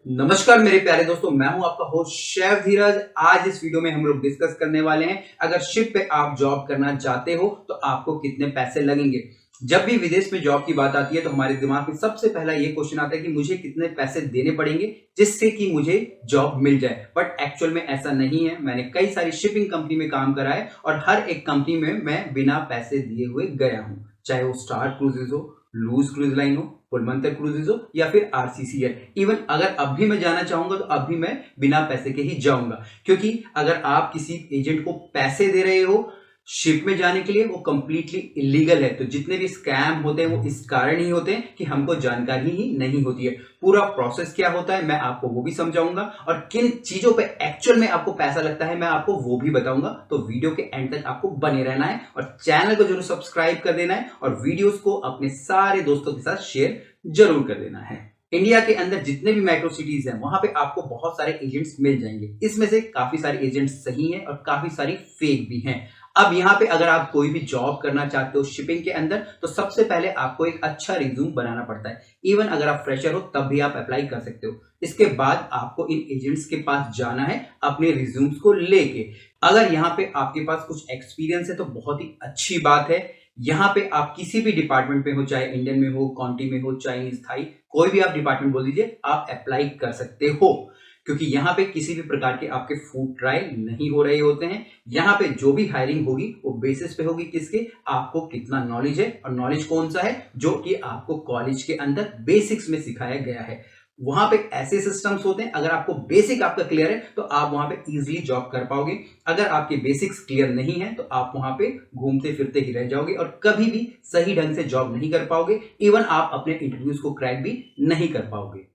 नमस्कार मेरे प्यारे दोस्तों, मैं हूं आपका होस्ट शेफ धीरज। आज इस वीडियो में हम लोग डिस्कस करने वाले हैं, अगर शिप पे आप जॉब करना चाहते हो तो आपको कितने पैसे लगेंगे। जब भी विदेश में जॉब की बात आती है तो हमारे दिमाग में सबसे पहला ये क्वेश्चन आता है कि मुझे कितने पैसे देने पड़ेंगे जिससे कि मुझे जॉब मिल जाए। बट एक्चुअल में ऐसा नहीं है। मैंने कई सारी शिपिंग कंपनी में काम करा है और हर एक कंपनी में मैं बिना पैसे दिए हुए गया हूं, चाहे वो स्टार क्रूजेज हो, लूज क्रूज लाइन हो, पुलमंतर क्रूजेज हो या फिर आरसीसीएल। इवन अगर अब भी मैं जाना चाहूंगा तो अब भी मैं बिना पैसे के ही जाऊंगा, क्योंकि अगर आप किसी एजेंट को पैसे दे रहे हो शिप में जाने के लिए वो कंप्लीटली इलीगल है। तो जितने भी स्कैम होते हैं वो इस कारण ही होते हैं कि हमको जानकारी ही नहीं होती है। पूरा प्रोसेस क्या होता है मैं आपको वो भी समझाऊंगा और किन चीजों पे एक्चुअल में आपको पैसा लगता है मैं आपको वो भी बताऊंगा। तो वीडियो के एंड तक आपको बने रहना है और चैनल को जरूर सब्सक्राइब कर देना है और वीडियोस को अपने सारे दोस्तों के साथ शेयर जरूर कर देना है। इंडिया के अंदर जितने भी मेट्रो सिटीज हैं वहां पे आपको बहुत सारे एजेंट्स मिल जाएंगे। इसमें से काफी सारे एजेंट्स सही हैं और काफी सारी फेक भी हैं। अब यहाँ पे अगर आप कोई भी जॉब करना चाहते हो शिपिंग के अंदर तो सबसे पहले आपको एक अच्छा रिज्यूम बनाना पड़ता है। इवन अगर आप फ्रेशर हो तब भी आप अप्लाई कर सकते हो। इसके बाद आपको इन एजेंट्स के पास जाना है अपने रिज्यूम्स को लेके। अगर यहाँ पे आपके पास कुछ एक्सपीरियंस है तो बहुत ही अच्छी बात है। यहाँ पे आप किसी भी डिपार्टमेंट में हो, चाहे इंडियन में हो, काउंटी में हो, चाइनीज, थाई, कोई भी आप डिपार्टमेंट बोल दीजिए, आप अप्लाई कर सकते हो। क्योंकि यहाँ पे किसी भी प्रकार के आपके फूड ट्रायल नहीं हो रहे होते हैं। यहाँ पे जो भी हायरिंग होगी वो बेसिस पे होगी किसके, आपको कितना नॉलेज है और नॉलेज कौन सा है जो कि आपको कॉलेज के अंदर बेसिक्स में सिखाया गया है। वहां पे ऐसे सिस्टम्स होते हैं, अगर आपको बेसिक आपका क्लियर है तो आप वहां पे इजीली जॉब कर पाओगे। अगर आपके बेसिक्स क्लियर नहीं है तो आप वहां पे घूमते फिरते ही रह जाओगे और कभी भी सही ढंग से जॉब नहीं कर पाओगे। इवन आप अपने इंटरव्यूज को क्रैक भी नहीं कर पाओगे।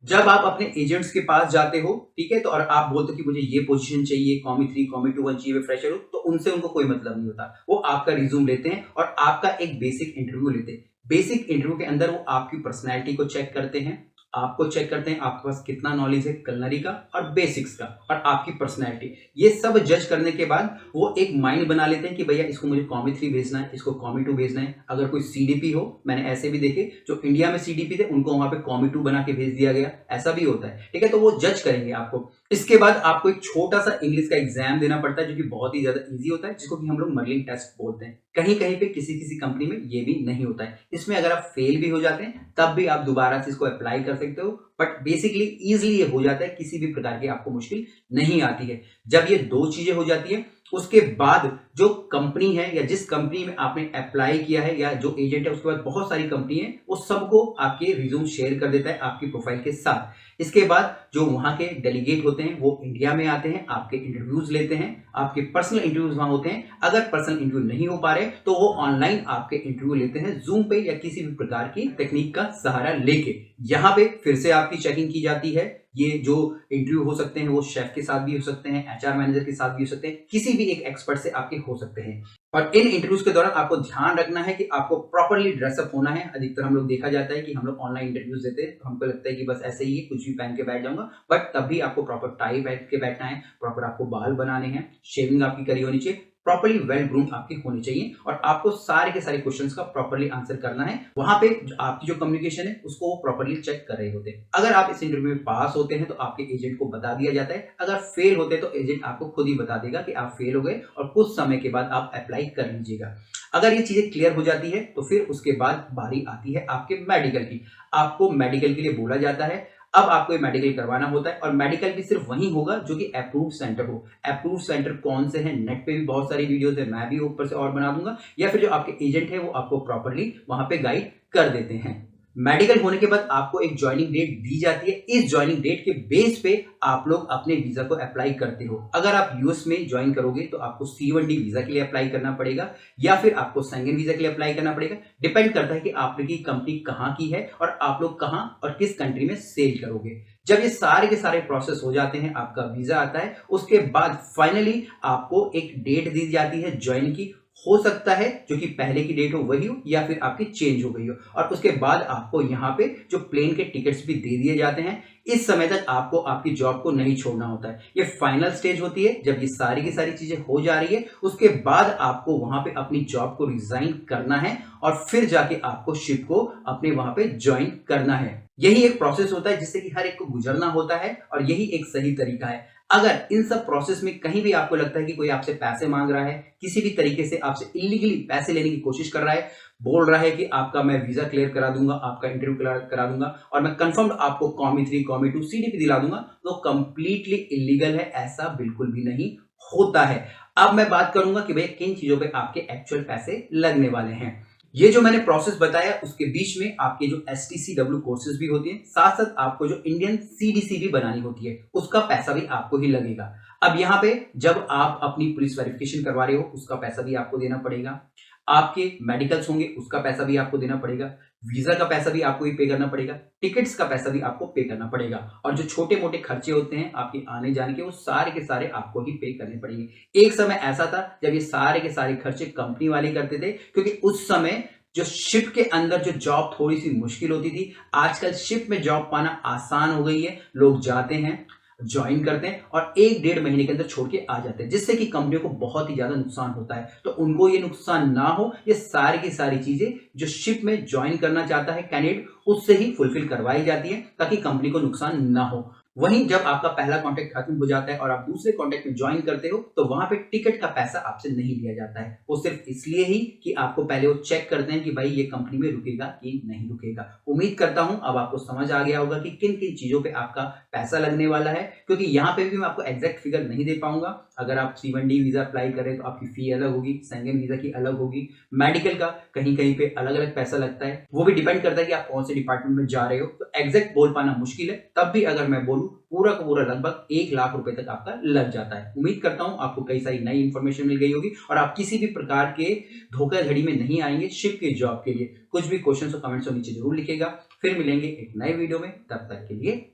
जब आप अपने एजेंट्स के पास जाते हो, ठीक है, तो और आप बोलते हो कि मुझे ये पोजीशन चाहिए, कॉमी 3 कॉमी 2 1 चाहिए, फ्रेशर हो, तो उनसे उनको कोई मतलब नहीं होता। वो आपका रिज्यूम लेते हैं और आपका एक बेसिक इंटरव्यू लेते हैं। बेसिक इंटरव्यू के अंदर वो आपकी पर्सनैलिटी को चेक करते हैं, आपको चेक करते हैं आपके पास कितना नॉलेज है कलनरी का और बेसिक्स का और आपकी पर्सनैलिटी। ये सब जज करने के बाद वो एक माइंड बना लेते हैं कि भैया इसको मुझे कॉमी 3 भेजना है, इसको कॉमी 2 भेजना है। अगर कोई सीडीपी हो, मैंने ऐसे भी देखे जो इंडिया में सीडीपी थे उनको वहां पे कॉमी 2 बना के भेज दिया गया, ऐसा भी होता है। ठीक है, तो वो जज करेंगे आपको। इसके बाद आपको एक छोटा सा इंग्लिश का एग्जाम देना पड़ता है जो कि बहुत ही ज्यादा इजी होता है, जिसको कि हम लोग मर्लिंग टेस्ट बोलते हैं। कहीं कहीं पे किसी किसी कंपनी में ये भी नहीं होता है। इसमें अगर आप फेल भी हो जाते हैं तब भी आप दोबारा से इसको अप्लाई कर सकते हो। बट बेसिकली इजीली ये हो जाता है, किसी भी प्रकार की आपको मुश्किल नहीं आती है। जब ये दो चीजें हो जाती है उसके बाद जो कंपनी है या जिस कंपनी में आपने अप्लाई किया है या जो एजेंट है, उसके बाद बहुत सारी कंपनी है, वो सबको आपके रिज्यूम शेयर कर देता है आपकी प्रोफाइल के साथ। इसके बाद जो वहां के डेलीगेट होते हैं वो इंडिया में आते हैं, आपके इंटरव्यूज लेते हैं, आपके पर्सनल इंटरव्यूज वहां होते हैं। अगर पर्सनल इंटरव्यू नहीं हो पा रहे तो वो ऑनलाइन आपके इंटरव्यू लेते हैं जूम पे या किसी भी प्रकार की तकनीक का सहारा लेके। यहाँ पे फिर से आपकी चेकिंग की जाती है। ये जो इंटरव्यू हो सकते हैं वो शेफ के साथ भी हो सकते हैं, एचआर मैनेजर के साथ भी हो सकते हैं, किसी भी एक एक्सपर्ट से आपके हो सकते हैं। और इन इंटरव्यूज के दौरान आपको ध्यान रखना है कि आपको प्रॉपर्ली ड्रेसअप होना है। अधिकतर हम लोग देखा जाता है कि हम लोग ऑनलाइन इंटरव्यूज देते हैं तो हमको लगता है कि बस ऐसे ही कुछ भी पहन के बैठ जाऊंगा, बट तब भी आपको प्रॉपर टाई बैठ के बैठना है, प्रॉपर आपको बाल बनाने हैं, शेविंग आपकी करी होनी चाहिए, प्रॉपर्ली वेल ग्रूम आपकी होनी चाहिए और आपको सारे के सारे क्वेश्चंस का प्रॉपर्ली आंसर करना है। वहां पे आपकी जो कम्युनिकेशन है उसको वो प्रॉपर्ली चेक कर रहे होते हैं। अगर आप इस इंटरव्यू में पास होते हैं तो आपके एजेंट को बता दिया जाता है, अगर फेल होते हैं तो एजेंट आपको खुद ही बता देगा कि आप फेल हो गए और कुछ समय के बाद आप अप्लाई कर लीजिएगा। अगर ये चीजें क्लियर हो जाती है तो फिर उसके बाद बारी आती है आपके मेडिकल की। आपको मेडिकल के लिए बोला जाता है। अब आपको ये मेडिकल करवाना होता है और मेडिकल भी सिर्फ वही होगा जो कि अप्रूव सेंटर हो। अप्रूव सेंटर कौन से हैं, नेट पे भी बहुत सारी वीडियोस है, मैं भी ऊपर से और बना दूंगा, या फिर जो आपके एजेंट है वो आपको प्रॉपर्ली वहां पे गाइड कर देते हैं। मेडिकल होने के बाद आपको एक ज्वाइनिंग डेट दी जाती है। इस ज्वाइनिंग डेट के बेस पे आप लोग अपने वीजा को अप्लाई करते हो। अगर आप यूएस में ज्वाइन करोगे तो आपको C1D वीजा के लिए अप्लाई करना पड़ेगा या फिर आपको शेंगन वीजा के लिए अप्लाई करना पड़ेगा। डिपेंड करता है कि आपकी कंपनी कहाँ की है और आप लोग कहाँ और किस कंट्री में सेल करोगे। जब ये सारे के सारे प्रोसेस हो जाते हैं, आपका वीजा आता है, उसके बाद फाइनली आपको एक डेट दी जाती है ज्वाइन की। हो सकता है जो कि पहले की डेट हो वही हो या फिर आपकी चेंज हो गई हो, और उसके बाद आपको यहाँ पे जो प्लेन के टिकट्स भी दे दिए जाते हैं। इस समय तक आपको आपकी जॉब को नहीं छोड़ना होता है। ये फाइनल स्टेज होती है जब ये सारी की सारी चीजें हो जा रही है, उसके बाद आपको वहां पे अपनी जॉब को रिजाइन करना है और फिर जाके आपको शिप को अपने वहां पे ज्वाइन करना है। यही एक प्रोसेस होता है जिससे कि हर एक को गुजरना होता है, और यही एक सही तरीका है। अगर इन सब प्रोसेस में कहीं भी आपको लगता है कि कोई आपसे पैसे मांग रहा है, किसी भी तरीके से आपसे इलीगली पैसे लेने की कोशिश कर रहा है, बोल रहा है कि आपका मैं वीजा क्लियर करा दूंगा, आपका इंटरव्यू क्लियर करा दूंगा और मैं कंफर्म आपको कॉमी 3 कॉमी 2 सीडीपी दिला दूंगा, तो कंप्लीटली इलीगल है। ऐसा बिल्कुल भी नहीं होता है। अब मैं बात करूंगा कि भाई किन चीजों पे आपके एक्चुअल पैसे लगने वाले हैं। ये जो मैंने प्रोसेस बताया उसके बीच में आपके जो STCW कोर्सेज भी होती हैं, साथ साथ आपको जो इंडियन CDC भी बनानी होती है उसका पैसा भी आपको ही लगेगा। अब यहाँ पे जब आप अपनी पुलिस वेरिफिकेशन करवा रहे हो उसका पैसा भी आपको देना पड़ेगा, आपके मेडिकल्स होंगे उसका पैसा भी आपको देना पड़ेगा, वीजा का पैसा भी आपको ही पे करना पड़ेगा, टिकट्स का पैसा भी आपको पे करना पड़ेगा, और जो छोटे मोटे खर्चे होते हैं आपके आने जाने के वो सारे के सारे आपको ही पे करने पड़ेंगे। एक समय ऐसा था जब ये सारे के सारे खर्चे कंपनी वाले करते थे, क्योंकि उस समय जो शिप के अंदर जो जॉब थोड़ी सी मुश्किल होती थी। आजकल शिप में जॉब पाना आसान हो गई है, लोग जाते हैं, ज्वाइन करते हैं और 1-1.5 महीने के अंदर छोड़ के आ जाते हैं, जिससे कि कंपनियों को बहुत ही ज्यादा नुकसान होता है। तो उनको ये नुकसान ना हो, ये सारी की सारी चीजें जो शिप में ज्वाइन करना चाहता है कैंडिडेट उससे ही फुलफिल करवाई जाती है, ताकि कंपनी को नुकसान ना हो। वहीं जब आपका पहला कॉन्ट्रैक्ट खत्म हो जाता है और आप दूसरे कॉन्ट्रैक्ट में ज्वाइन करते हो, तो वहां पे टिकट का पैसा आपसे नहीं लिया जाता है। वो सिर्फ इसलिए ही कि आपको पहले वो चेक करते हैं कि भाई ये कंपनी में रुकेगा कि नहीं रुकेगा। उम्मीद करता हूं अब आपको समझ आ गया होगा कि किन किन चीजों पे आपका पैसा लगने वाला है, क्योंकि यहाँ पे भी मैं आपको एग्जैक्ट फिगर नहीं दे पाऊंगा। अगर आप C1D वीजा अप्लाई करें तो आपकी फी अलग होगी, शेंगेन वीजा की अलग होगी, मेडिकल का कहीं कहीं पे अलग अलग पैसा लगता है, वो भी डिपेंड करता है कि आप कौन से डिपार्टमेंट में जा रहे हो। तो एग्जैक्ट बोल पाना मुश्किल है, तब भी अगर मैं बोलूं पूरा का पूरा लगभग 1 लाख रुपए तक आपका लग जाता है। उम्मीद करता हूं आपको कई सारी नई इंफॉर्मेशन मिल गई होगी और आप किसी भी प्रकार के धोखाधड़ी में नहीं आएंगे शिप के जॉब के लिए। कुछ भी क्वेश्चन हो कमेंट्स नीचे जरूर लिखेगा। फिर मिलेंगे एक नए वीडियो में, तब तक के लिए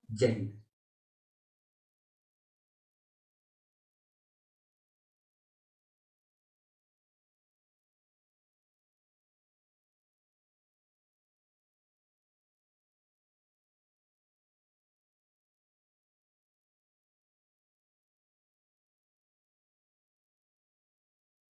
जय हिंद।